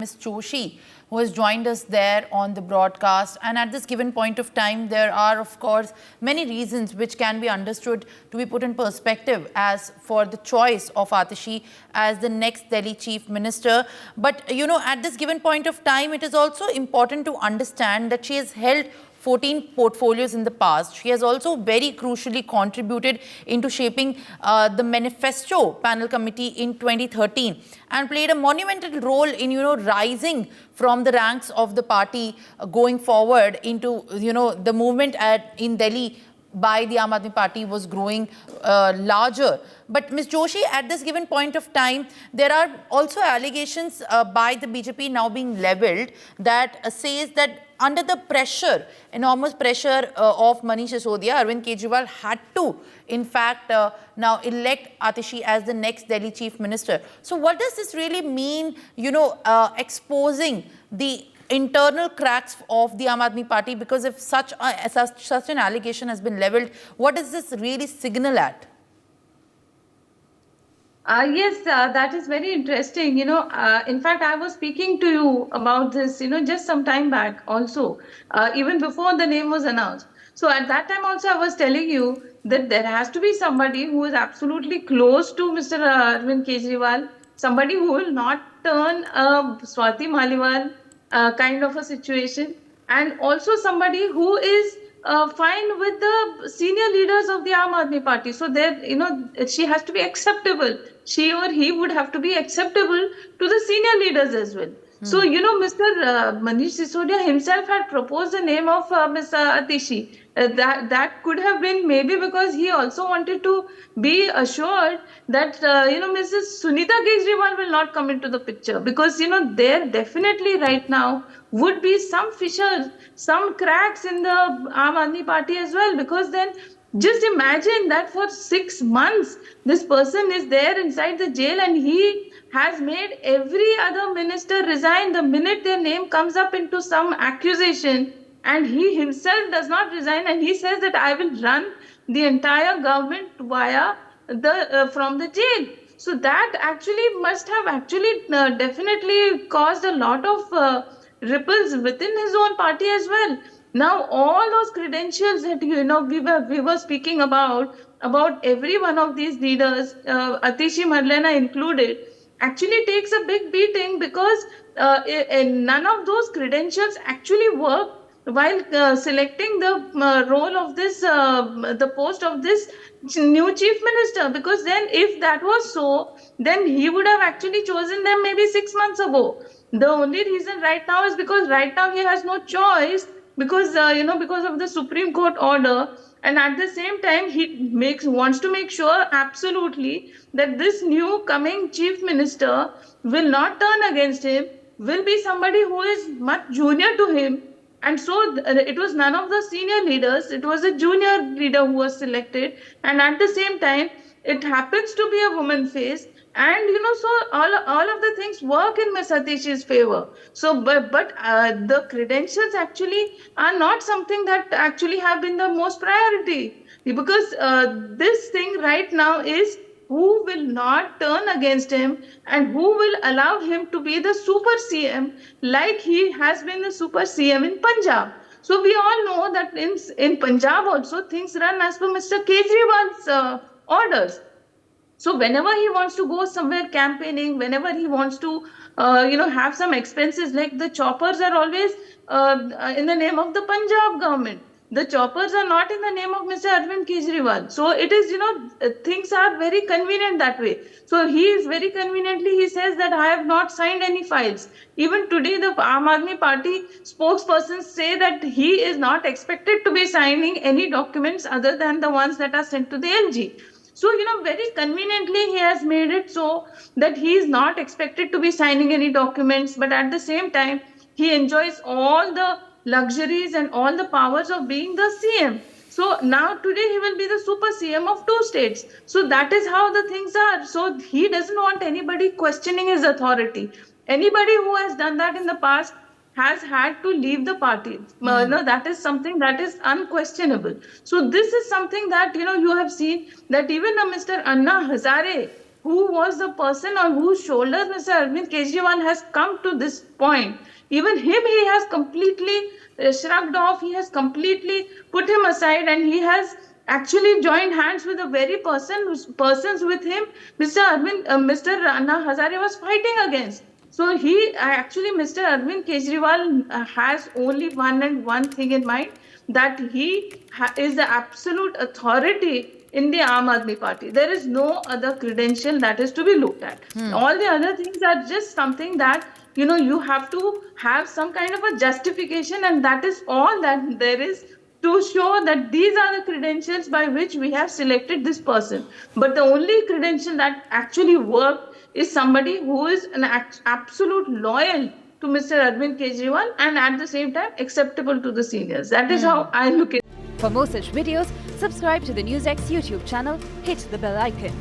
Ms. Joshi, who has joined us there on the broadcast. And at this given point of time, there are, of course, many reasons which can be understood to be put in perspective as for the choice of Atishi as the next Delhi Chief Minister. But, you know, at this given point of time, it is also important to understand that she has held 14 portfolios in the past. She has also very crucially contributed into shaping the Manifesto Panel Committee in 2013 and played a monumental role in, rising from the ranks of the party going forward into, the movement in Delhi by the Aam Aadmi Party was growing larger. But Ms. Joshi, at this given point of time, there are also allegations by the BJP now being levelled that says that under the pressure, enormous pressure of Manish Sisodia, Arvind Kejriwal had to, in fact, now elect Atishi as the next Delhi Chief Minister. So what does this really mean, exposing the internal cracks of the Aam Aadmi Party? Because if such an allegation has been levelled, what does this really signal at? Yes, that is very interesting. In fact, I was speaking to you about this, just some time back also, even before the name was announced. So at that time also, I was telling you that there has to be somebody who is absolutely close to Mr. Arvind Kejriwal, somebody who will not turn a Swati Maliwal kind of a situation, and also somebody who is fine with the senior leaders of the Aam Aadmi Party. So there, she has to be acceptable. She or he would have to be acceptable to the senior leaders as well. So, Mr. Manish Sisodia himself had proposed the name of Ms. Atishi. That could have been maybe because he also wanted to be assured that, Mrs. Sunita Kejriwal will not come into the picture. Because, there definitely right now would be some fissures, some cracks in the Aam Aadmi Party as well. Because then just imagine that for 6 months, this person is there inside the jail and he has made every other minister resign the minute their name comes up into some accusation, and he himself does not resign, and he says that I will run the entire government via from the jail. So that actually must have definitely caused a lot of ripples within his own party as well. Now, all those credentials that we were speaking about every one of these leaders, Atishi Marlena included, actually takes a big beating because none of those credentials actually work while selecting the role of this, the post of this new chief minister. Because then, if that was so, then he would have actually chosen them maybe 6 months ago. The only reason right now is because right now he has no choice because because of the Supreme Court order, and at the same time he wants to make sure absolutely that this new coming chief minister will not turn against him, will be somebody who is much junior to him. And so it was none of the senior leaders, it was a junior leader who was selected, and at the same time it happens to be a woman face. And so all of the things work in Ms. Atishi's favor. So but the credentials actually are not something that actually have been the most priority, because this thing right now is who will not turn against him and who will allow him to be the super CM like he has been the super CM in Punjab. So we all know that in Punjab also things run as per Mr. Kejriwal's orders. So whenever he wants to go somewhere campaigning, whenever he wants to, have some expenses, like the choppers are always in the name of the Punjab government. The choppers are not in the name of Mr. Arvind Kejriwal. So it is, things are very convenient that way. So he is very conveniently, he says that I have not signed any files. Even today, the Aam Aadmi Party spokespersons say that he is not expected to be signing any documents other than the ones that are sent to the LG. So, very conveniently, he has made it so that he is not expected to be signing any documents, but at the same time, he enjoys all the luxuries and all the powers of being the CM. So now today he will be the super CM of 2 states. So that is how the things are. So he doesn't want anybody questioning his authority. Anybody who has done that in the past has had to leave the party. No, that is something that is unquestionable. So this is something that, you have seen that even Mr. Anna Hazare who was the person on whose shoulders Mr. Arvind Kejriwal has come to this point. Even him, he has completely shrugged off. He has completely put him aside, and he has actually joined hands with the very persons with him Mr. Anna Hazare was fighting against. So Mr. Arvind Kejriwal has only one and one thing in mind, that he is the absolute authority in the Aam Aadmi Party. There is no other credential that is to be looked at. All the other things are just something that you have to have some kind of a justification, and that is all that there is to show that these are the credentials by which we have selected this person. But the only credential that actually worked is somebody who is an absolute loyal to Mr. Arvind Kejriwal and at the same time acceptable to the seniors. That is how I look at it. For more such videos, subscribe to the NewsX YouTube channel, hit the bell icon.